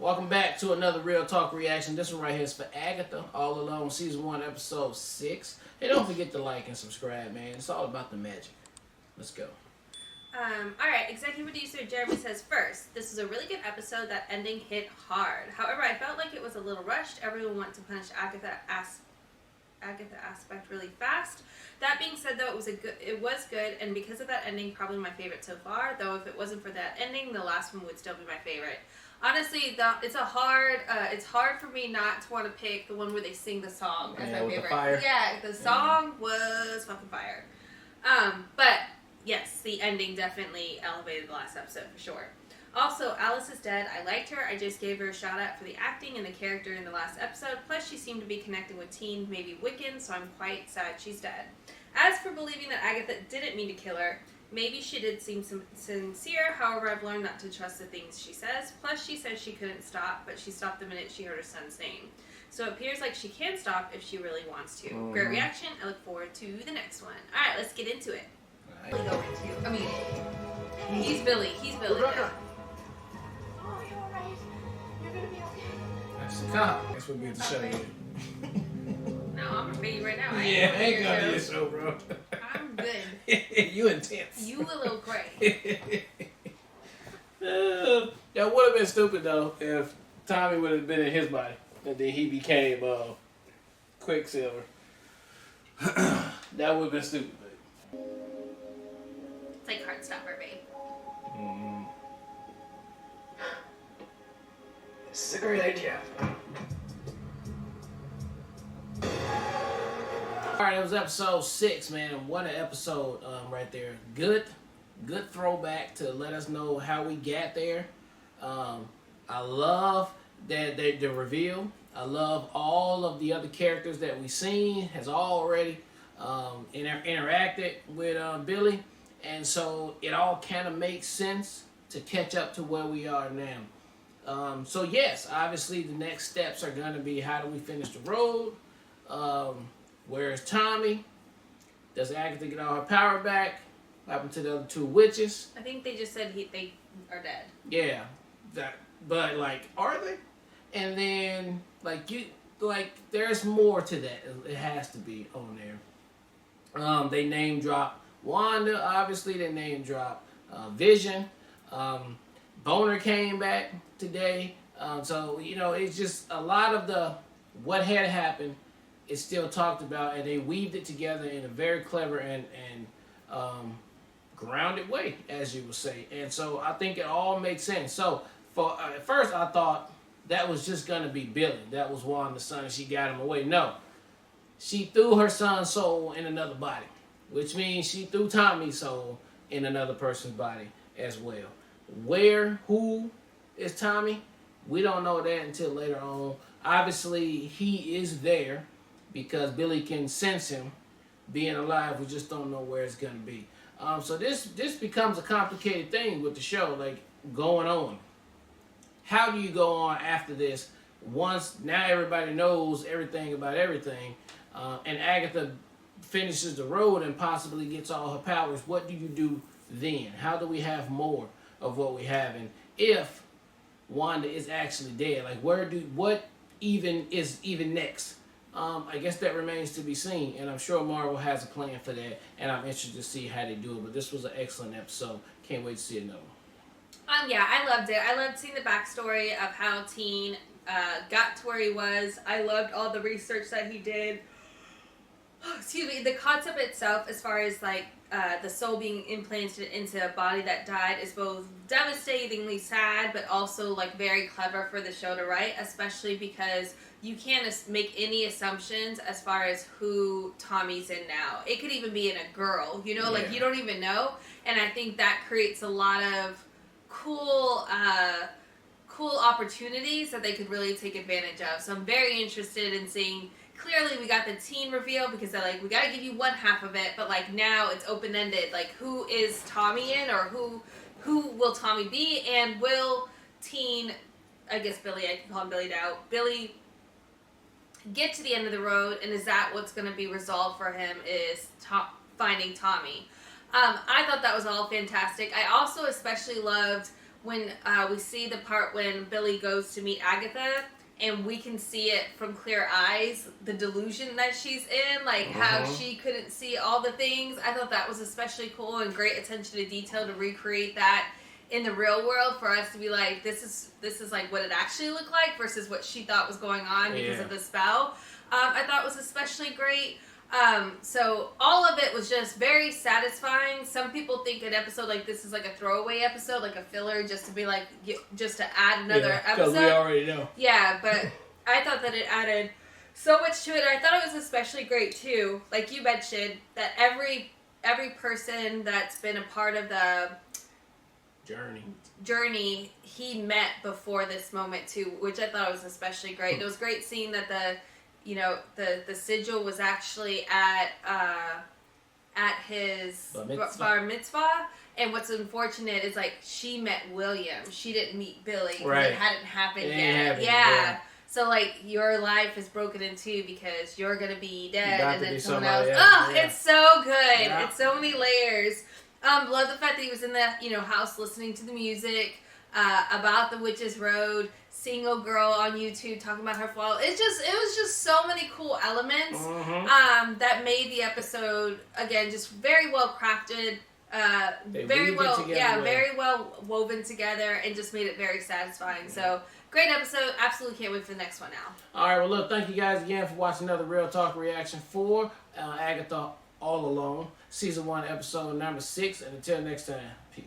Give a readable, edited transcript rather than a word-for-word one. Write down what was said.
Welcome back to another Real Talk reaction. This one right here is for Agatha, All Alone, Season 1, Episode 6. Hey, don't forget to like and subscribe, man. It's all about the magic. Let's go. Alright, executive producer Jeremy says, first, this is a really good episode. That ending hit hard. However, I felt like it was a little rushed. Everyone wanted to punish Agatha aspect really fast. That being said, though, it was good, and because of that ending, probably my favorite so far. Though if it wasn't for that ending, the last one would still be my favorite. Honestly, it's hard for me not to want to pick the one where they sing the song as my favorite. The fire. Yeah, the song was fucking fire. But yes, the ending definitely elevated the last episode for sure. Also, Alice is dead. I liked her. I just gave her a shout out for the acting and the character in the last episode. Plus, she seemed to be connecting with teen, maybe Wiccan, so I'm quite sad she's dead. As for believing that Agatha didn't mean to kill her, maybe she did seem sincere. However, I've learned not to trust the things she says. Plus, she said she couldn't stop, but she stopped the minute she heard her son's name. So it appears like she can stop if she really wants to. Great reaction. I look forward to the next one. All right, let's get into it. He's Billy. He's Billy. Oh, you're alright. You're gonna be okay. That's the cop. That's what we have to show you. No, I'm gonna be right now. I ain't gonna do this show, bro. I'm good. You intense. You a little cray. That would have been stupid though if Tommy would have been in his body and then he became Quicksilver. That would have been stupid. It's like Heartstopper, babe. This is a great idea. Alright, it was episode 6, man. And what an episode right there. Good throwback to let us know how we got there. I love that the reveal. I love all of the other characters that we've seen has already interacted with Billy. And so it all kind of makes sense to catch up to where we are now. So yes, obviously the next steps are going to be how do we finish the road? Where's Tommy? Does Agatha get all her power back? What happened to the other two witches? I think they just said they are dead. Yeah, but like, are they? And then there's more to that. It has to be on there. They name drop Wanda. Obviously, they name drop Vision. Boner came back today. So it's just a lot of the what had happened is still talked about, and they weaved it together in a very clever and grounded way, as you would say. And so I think it all makes sense. So at first I thought that was just going to be Billy. That was Wanda's son, and she got him away. No. She threw her son's soul in another body, which means she threw Tommy's soul in another person's body as well. Who is Tommy? We don't know that until later on. Obviously, he is there because Billy can sense him being alive. We just don't know where it's going to be. So this becomes a complicated thing with the show, like going on. How do you go on after this? Once now everybody knows everything about everything, and Agatha finishes the road and possibly gets all her powers. What do you do then? How do we have more of what we have? And if Wanda is actually dead, like what even is next? I guess that remains to be seen, and I'm sure Marvel has a plan for that, and I'm interested to see how they do it. But this was an excellent episode. Can't wait to see another one. Yeah, I loved it. I loved seeing the backstory of how Teen got to where he was. I loved all the research that he did. Excuse me. The concept itself, as far as like the soul being implanted into a body that died, is both devastatingly sad, but also like very clever for the show to write, especially because you can't make any assumptions as far as who Tommy's in now. It could even be in a girl, like you don't even know. And I think that creates a lot of cool opportunities that they could really take advantage of. So I'm very interested in seeing. Clearly, we got the teen reveal because they're like, we got to give you one half of it, but like now it's open ended. Like, who is Tommy in, or who will Tommy be, and will Teen, I guess Billy, I can call him Billy now. Billy get to the end of the road, and is that what's going to be resolved for him? Is finding Tommy? I thought that was all fantastic. I also especially loved when we see the part when Billy goes to meet Agatha, and we can see it from clear eyes, the delusion that she's in, like how she couldn't see all the things. I thought that was especially cool and great attention to detail to recreate that in the real world for us to be like, this is like what it actually looked like versus what she thought was going on because of the spell. I thought was especially great. So all of it was just very satisfying. Some people think an episode like this is like a throwaway episode, like a filler, just to be like, just to add another episode. Because we already know. Yeah, but I thought that it added so much to it. I thought it was especially great too, like you mentioned, that every person that's been a part of the journey he met before this moment too, which I thought was especially great. It was great seeing that the sigil was actually at his bar mitzvah. And what's unfortunate is like she met William. She didn't meet Billy. Right. It hadn't happened yet. Yeah. So like your life is broken in two because you're gonna be dead and then someone else. It's so good. Yeah. It's so many layers. Love the fact that he was in the house listening to the music about the Witch's Road, single girl on YouTube talking about her fall. It was just so many cool elements that made the episode again just very well crafted, very well woven together, and just made it very satisfying. So great episode. Absolutely can't wait for the next one now. All right, well look, thank you guys again for watching another Real Talk reaction for Agatha All Alone, season 1, episode number 6, and until next time, peace.